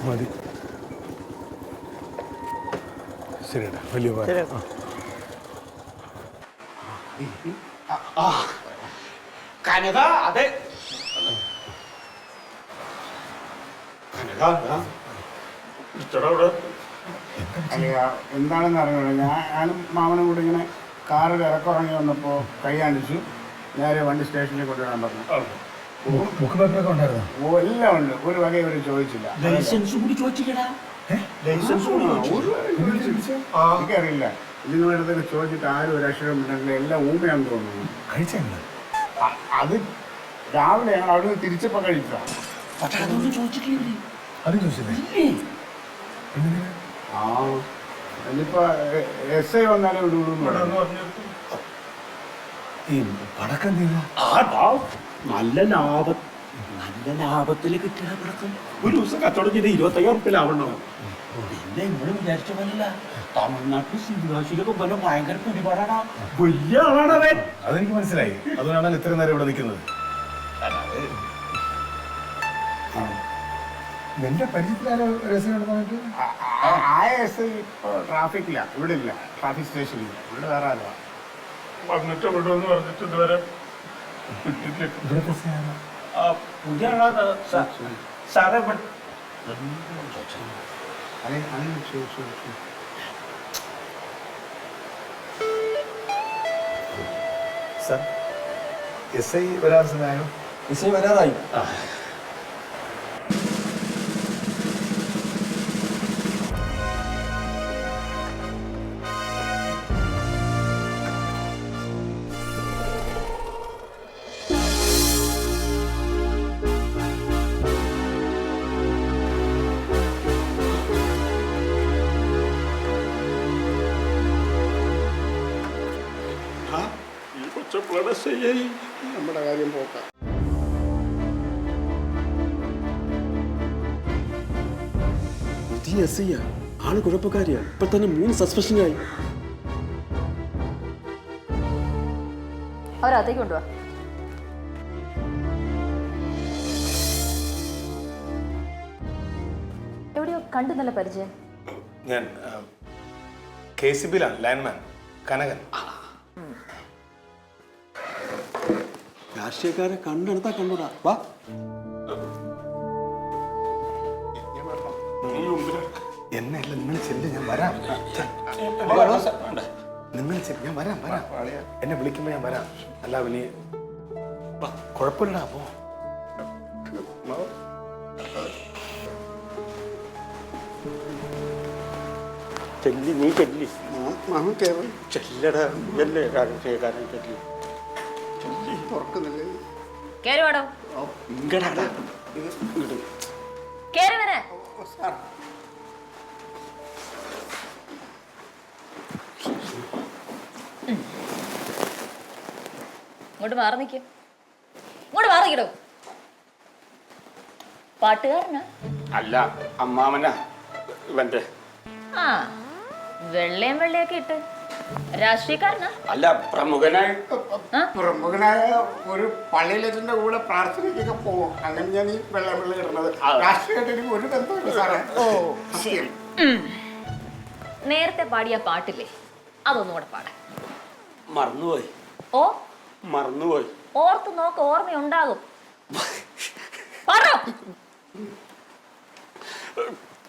മതി. ശരിടാ, വലിയ കനക അതെ എന്താണെന്ന് അറിയണോ, ഞാനും മാമനും കൂടി ഇങ്ങനെ കാറിൽ ഇറക്കിറങ്ങി വന്നപ്പോൾ കൈ കാണിച്ചു. നേരെ വണ്ടി സ്റ്റേഷനിൽ കൊണ്ടുവരാൻ പറഞ്ഞു. ബുക്ക് പേപ്പറൊക്കെ ഉണ്ടായിരുന്നോ? ഓ എല്ലാം ഉണ്ട്, ഒരു വക ഇവർ ചോദിച്ചില്ല. ലൈസൻസ് കൂടി ചോദിച്ചില്ലടാ. എനിക്കറിയില്ല. നിങ്ങളുടെ അടുത്തൊക്കെ ചോദിച്ചിട്ട് ആരും ഒരു അക്ഷരം ഉണ്ടെങ്കിൽ എല്ലാം ഊമയാണെന്ന് തോന്നുന്നു. കഴിച്ചെങ്ങനെ? അത് രാവിലെ ഞങ്ങൾ അവിടെ നിന്ന് തിരിച്ചപ്പോൾ കഴിച്ചതാണ്. പക്ഷെ അതൊന്നും ചോദിച്ചിട്ടില്ലേ? അത് ചോദിച്ചില്ലേ? ആ ഇനിയിപ്പോൾ SI വന്നാലേ വിടുള്ളൂ. ഈ പടക്കം തീരുന്നു. നല്ല ലാഭത്തിൽ കിട്ടിയ പടക്കം ഒരു ദിവസം കച്ചവടം ചെയ്ത് 25,000 റുപ്യ ലാഭമുണ്ടോ? പിന്നെ ഇവിടെ വിചാരിച്ച പോലല്ല, തമിഴ്നാട്ടിൽ ശിവകാശിയിലൊക്കെ പോലെ ഭയങ്കര പിടിപാടാണ്. വലിയ ആളാണ് അവൻ. അതെനിക്ക് മനസ്സിലായി. അതുകൊണ്ടാണ് ഇത്രയും നേരം ഇവിടെ നിൽക്കുന്നത്. നിന്റെ പരിചയത്തിലാരോ രസം നടന്നിട്ട് SI ഇപ്പോൾ ട്രാഫിക്കില്ല, ഇവിടെ ഇല്ല. ട്രാഫിക് സ്റ്റേഷനിൽ ഇവിടെ വേറെ ആരോ വന്നിട്ട് വിടുമെന്ന് പറഞ്ഞിട്ട് ഇതുവരെ പുതിയ സാറേ സർ, SI വരാൻ സമയമായോ? SI വരാറായി. നമ്മുടെ കാര്യം പോക്കാം. പുതിയ SI ആള് കുഴപ്പക്കാരിയാ. ഇപ്പൊ തന്നെ 3 സസ്പെൻഷനായി. അവരകത്തേക്ക് കൊണ്ടുപോവാ. എവിടെയോ കണ്ടു നല്ല പരിചയം. ഞാൻ KCB-ലാണ് ലൈൻമാൻ കനകൻ. രാഷ്ട്രീയക്കാരെ കണ്ടെടുത്താ കണ്ടൂടാ. വാ. എന്നെ അല്ല, നിങ്ങൾ ചെല്ല്, ഞാൻ വരാം. നിങ്ങൾ ചെല്ല്, ഞാൻ വരാം. എന്നെ വിളിക്കുമ്പോൾ ഞാൻ വരാം. അല്ല വലിയ കുഴപ്പമില്ലടാ. അപ്പോ ചെല്ലി, നീ ചെല്ലി. ചെല്ലടാ, ചെല്ലേ രാഷ്ട്രീയക്കാരൻ ചെല്ലി. തുറക്കുന്നില്ലേ? കേറി വേടോ. ഇങ്ങടാടാ. കേറി വരെ. ഇങ്ങോട്ട് മാറി നിൽക്കും. ഇങ്ങോട്ട് മാറി നിൽക്കടോ. പാട്ടുകാരനാ? അല്ല, അമ്മാവനാ ഇവന്റെ. ആ, വെള്ളയും വെള്ളയൊക്കെ ഇട്ട് രാഷ്ട്രീയക്കാരനാ? അല്ല, പ്രമുഖനായ ഒരു പള്ളിയിലെത്തിന്റെ കൂടെ പ്രാർത്ഥനയ്ക്കൊക്കെ പോകും. അങ്ങനെ ഞാൻ ഈ വെള്ളം ഇടുന്നത് രാഷ്ട്രീയമായിട്ട് എനിക്ക് ഒരു ബന്ധമില്ല സാറേ. ഓ ശരി. നേരത്തെ പാടിയ പാട്ടില്ലേ, അതൊന്നും കൂടെ പാടാം. മറന്നുപോയി. ഓ മറന്നുപോയി. ഓർത്ത് നോക്ക്, ഓർമ്മയുണ്ടാകും.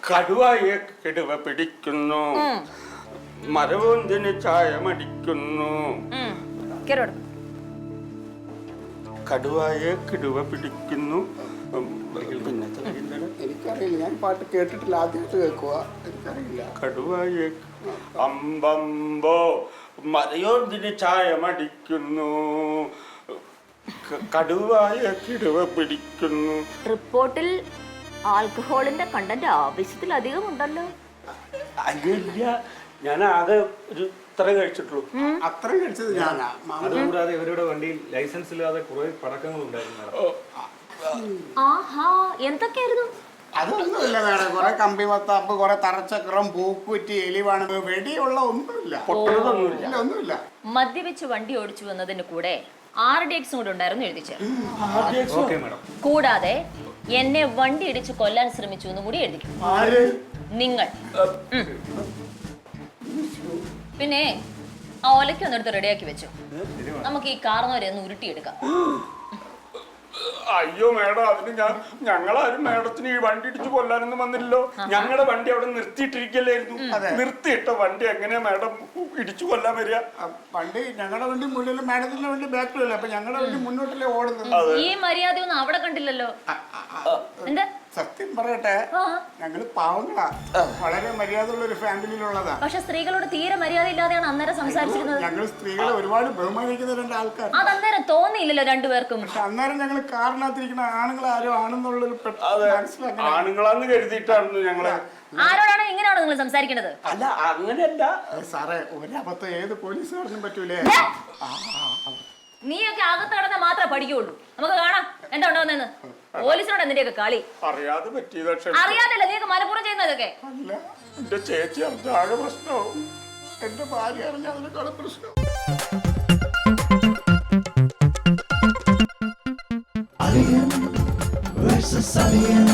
കടുവായെ കിടുവ പിടിക്കുന്നു, മരവൊന്തിന് ചായമടിക്കുന്നു. കടുവായെ കിടുവ പിടിക്കുന്നു. പിന്നെ എനിക്കറിയില്ല, ഞാൻ പാട്ട് കേട്ടിട്ടില്ല, ആദ്യമായിട്ട് കേൾക്കുക. എനിക്കറിയില്ല. കടുവായെ അമ്പമ്പോ മരയോന്തിന് ചായമടിക്കുന്നു, കടുവായെ കിടുവ പിടിക്കുന്നു. റിപ്പോർട്ടിൽ ആൽക്കഹോളിന്റെ കണ്ടന്റ് ആവശ്യത്തിലധികം ഉണ്ടല്ലോ. അല്ല, ഞാൻ ആകെ ഒരു ഇത്ര കഴിച്ചിട്ടുള്ളൂ. അത്രയും കഴിച്ചത് ഞാനാ. അതുകൂടാതെ ഇവരുടെ വണ്ടിയിൽ ലൈസൻസ് ഇല്ലാതെ കുറെ പടക്കങ്ങൾ ഉണ്ടായിരുന്നു. ആഹാ, എന്തൊക്കെയായിരുന്നു? അതൊന്നുമില്ല വേറെ. കുറെ കമ്പി മത്താപ്പ്, കുറെ തറച്ചക്രം, പൂക്കുറ്റി, എലിവാണ്, വെടിയുള്ള ഒന്നുമില്ല. ഒന്നുമില്ല. മദ്യപിച്ച് വണ്ടി ഓടിച്ചു വന്നതിന് കൂടെ RDX കൂടെ ഉണ്ടായിരുന്നു എഴുതിച്ചു. Okay madam. കൂടാതെ എന്നെ വണ്ടി ഇടിച്ച് കൊല്ലാൻ ശ്രമിച്ചു എന്നും കൂടി എഴുതിക്കും. ആര്? നിങ്ങൾ. പിന്നെ ആ ഒലയ്ക്ക് ഒന്നെടുത്ത് റെഡിയാക്കി വെച്ചു. നമുക്ക് ഈ കാർന്നവരെ ഒന്ന് ഉരുട്ടിയെടുക്കാം. അയ്യോ മേഡം, അതിന് ഞങ്ങളാരും മേഡത്തിന് ഈ വണ്ടി ഇടിച്ചു കൊല്ലാനൊന്നും വന്നില്ലല്ലോ. ഞങ്ങളുടെ വണ്ടി അവിടെ നിർത്തിയിട്ടിരിക്കല്ലായിരുന്നു. നിർത്തിയിട്ട വണ്ടി എങ്ങനെയാ മേഡം ഇടിച്ചു കൊല്ലാൻ വരിക? വണ്ടി ഞങ്ങളുടെ വണ്ടി മുന്നിലും മാഡത്തിന്റെ വണ്ടി ബാക്കിലല്ലേ, അപ്പൊ ഞങ്ങളുടെ വണ്ടി മുന്നോട്ടല്ലേ ഓടുന്നത്. ഈ മര്യാദ ഒന്നും അവിടെ കണ്ടില്ലല്ലോ. എന്താ സത്യം പറയട്ടെ, ഞങ്ങള് പാവങ്ങളാ, വളരെ മര്യാദയുള്ള ഒരു ഫാമിലിയിലുള്ളതാ. പക്ഷെ സ്ത്രീകളോട് തീരെ മര്യാദ ഇല്ലാതെയാണ് അന്നേരം സംസാരിച്ചിരുന്നത്. ഞങ്ങൾ സ്ത്രീകളെ ഒരുപാട് ബഹുമാനിക്കുന്ന രണ്ട് ആൾക്കാർ. അത് അന്നേരം തോന്നിയില്ലല്ലോ രണ്ടുപേർക്കും. പക്ഷെ അന്നേരം ഞങ്ങൾ കാറിനകത്തിരിക്കുന്ന ആണുങ്ങൾ ആരും ആണെന്നുള്ളൊരു മനസ്സിലാക്കണം. ആണുങ്ങളാന്ന് കരുതിയിട്ടായിരുന്നു ഞങ്ങള്. ആരോടാണോ ഇങ്ങനെയാണോ നിങ്ങൾ സംസാരിക്കുന്നത്? അല്ല, അങ്ങനെയല്ല സാറേ, ഒരബദ്ധം ഏത് പോലീസുകാരനും പറ്റൂലേ. നീയൊക്കെ അകത്ത് കിടന്ന മാത്രമേ പഠിക്കുള്ളൂ. നമുക്ക് കാണാം എന്താ ഉണ്ടാവുന്നെന്ന്. പോലീസിനോട് എന്തിന്റെയൊക്കെ കളി. അറിയാതെ പറ്റിയതാ. അറിയാതല്ല, നീയൊക്കെ മലപ്പുറം ചെയ്യുന്നതൊക്കെ. അല്ല, എന്റെ ചേച്ചി അറിഞ്ഞ ആകെ പ്രശ്നമാവും. എന്റെ ഭാര്യ അറിഞ്ഞ അതിനേക്കാളും പ്രശ്നം. Alien versus Alien.